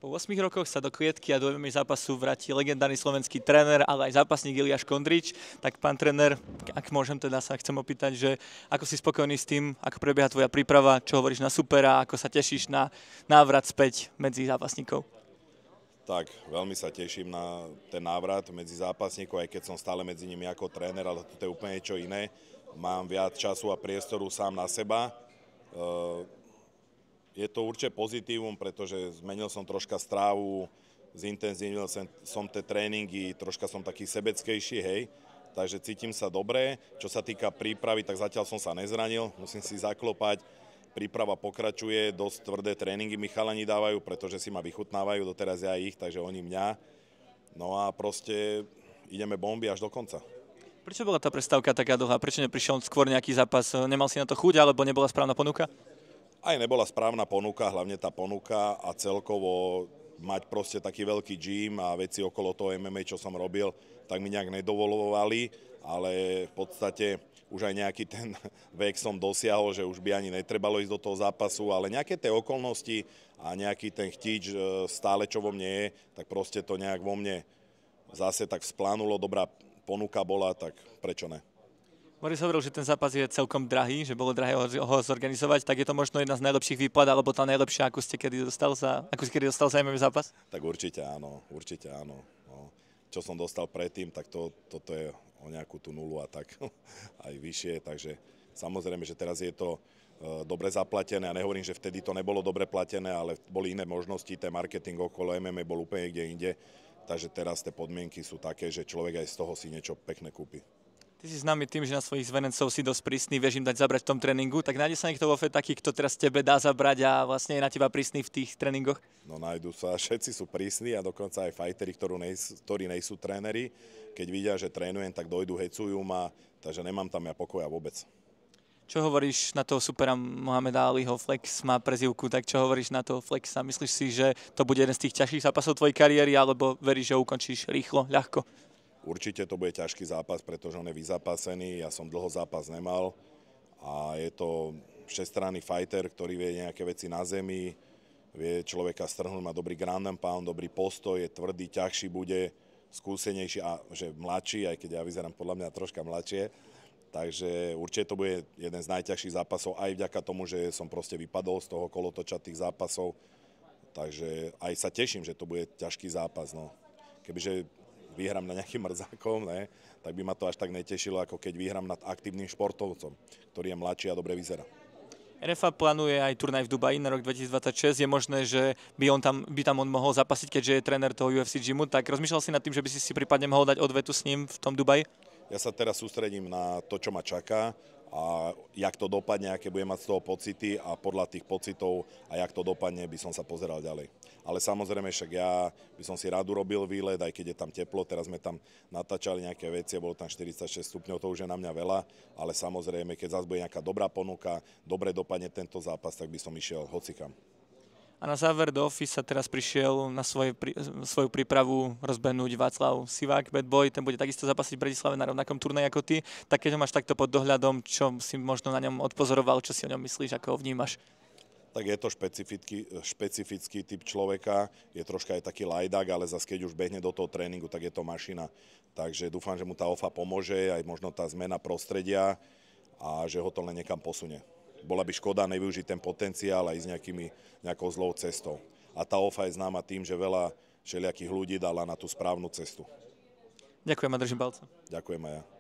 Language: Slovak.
Po 8 rokoch sa do klietky a do MMA zápasu vráti legendárny slovenský tréner, ale aj zápasník Eliáš Kondrič. Tak pán tréner, ak môžem teda sa chcem opýtať, že ako si spokojný s tým, ako prebieha tvoja príprava, čo hovoríš na supera, ako sa tešíš na návrat späť medzi zápasníkov? Tak, veľmi sa teším na ten návrat medzi zápasníkov, aj keď som stále medzi nimi ako tréner, ale to je úplne niečo iné. Mám viac času a priestoru sám na seba. Je to určite pozitívum, pretože zmenil som troška strávu, zintenzívnil som tie tréningy, troška som taký sebeckejší, hej. Takže cítim sa dobre. Čo sa týka prípravy, tak zatiaľ som sa nezranil, musím si zaklopať. Príprava pokračuje, dosť tvrdé tréningy mi chalani dávajú, pretože si ma vychutnávajú, doteraz ja ich, takže oni mňa. No a proste ideme bomby až do konca. Prečo bola tá prestávka taká dlhá? Prečo neprišiel skôr nejaký zápas? Nemal si na to chuť, alebo nebola správna ponuka? Aj nebola správna ponuka, hlavne tá ponuka a celkovo mať proste taký veľký gym a veci okolo toho MMA, čo som robil, tak mi nejak nedovolovali, ale v podstate už aj nejaký ten vek som dosiahol, že už by ani netrebalo ísť do toho zápasu, ale nejaké tie okolnosti a nejaký ten chtič stále, čo vo mne je, tak proste to nejak vo mne zase tak vzplánulo, dobrá ponuka bola, tak prečo ne? Boris hovoril, že ten zápas je celkom drahý, že bolo drahé ho zorganizovať, tak je to možno jedna z najlepších výplat, alebo tá najlepšia, ako si kedy dostal za MMA zápas? Tak určite áno, určite áno. No, čo som dostal predtým, tak toto je o nejakú tú nulu a tak aj vyššie, takže samozrejme, že teraz je to dobre zaplatené a nehovorím, že vtedy to nebolo dobre platené, ale boli iné možnosti, ten marketing okolo MMA bol úplne kde inde, takže teraz tie podmienky sú také, že človek aj z toho si niečo pekné kúpi. Ty si známy tým, že na svojich zvenencov si dosť prísny, vieš im dať zabrať v tom tréningu, tak nájde sa niekto vo FE taký, kto teraz tebe dá zabrať a vlastne je na teba prísny v tých tréningoch? No nájdu sa, všetci sú prísni a dokonca aj fighteri, ktorí nejsú tréneri. Keď vidia, že trénujem, tak dojdu, hecujú ma, takže nemám tam ja pokoja vôbec. Čo hovoríš na toho supera Mohameda Aliho? Flex má prezývku, tak čo hovoríš na toho Flexa? Myslíš si, že to bude jeden z tých ťažších zápasov tvojej kariéry, alebo veríš, že ho ukončíš rýchlo, ľahko? Určite to bude ťažký zápas, pretože on je vyzápasený, ja som dlho zápas nemal a je to všestranný fighter, ktorý vie nejaké veci na zemi, vie človeka strhnúť, má dobrý ground and pound, dobrý postoj, je tvrdý, ťažší bude, skúsenejší a že mladší, aj keď ja vyzerám podľa mňa troška mladšie, takže určite to bude jeden z najťažších zápasov aj vďaka tomu, že som proste vypadol z toho kolotoča tých zápasov, takže aj sa teším, že to bude ťažký zápas, no. Kebyže vyhrám na nejakým mrzákom, ne, tak by ma to až tak netešilo, ako keď vyhrám nad aktívnym športovcom, ktorý je mladší a dobre vyzerá. RFA plánuje aj turnaj v Dubaji na rok 2026. Je možné, že by tam on mohol zapasiť, keďže je tréner toho UFC gymu. Tak rozmýšľal si nad tým, že by si prípadne mohol dať odvetu s ním v tom Dubaji? Ja sa teraz sústredím na to, čo ma čaká a jak to dopadne, aké budem mať z toho pocity a podľa tých pocitov a jak to dopadne, by som sa pozeral ďalej. Ale samozrejme, však ja by som si rád urobil výlet, aj keď je tam teplo, teraz sme tam natáčali nejaké veci, bolo tam 46 stupňov, to už je na mňa veľa, ale samozrejme, keď zase bude nejaká dobrá ponuka, dobre dopadne tento zápas, tak by som išiel hocikam. A na záver do Office sa teraz prišiel na svoju prípravu rozbehnúť Václav Sivák, Bad Boy, ten bude takisto zapasiť v Bratislave na rovnakom turnaji ako ty. Tak keď ho máš takto pod dohľadom, čo si možno na ňom odpozoroval, čo si o ňom myslíš, ako ho vnímaš? Tak je to špecifický typ človeka, je troška aj taký lajdák, ale zase keď už behne do toho tréningu, tak je to mašina. Takže dúfam, že mu tá OFA pomôže, aj možno tá zmena prostredia a že ho to len niekam posunie. Bola by škoda nevyužiť ten potenciál a ísť nejakou zlou cestou. A tá OFA je známa tým, že veľa všelijakých ľudí dala na tú správnu cestu. Ďakujem a držím palce. Ďakujem aj ja.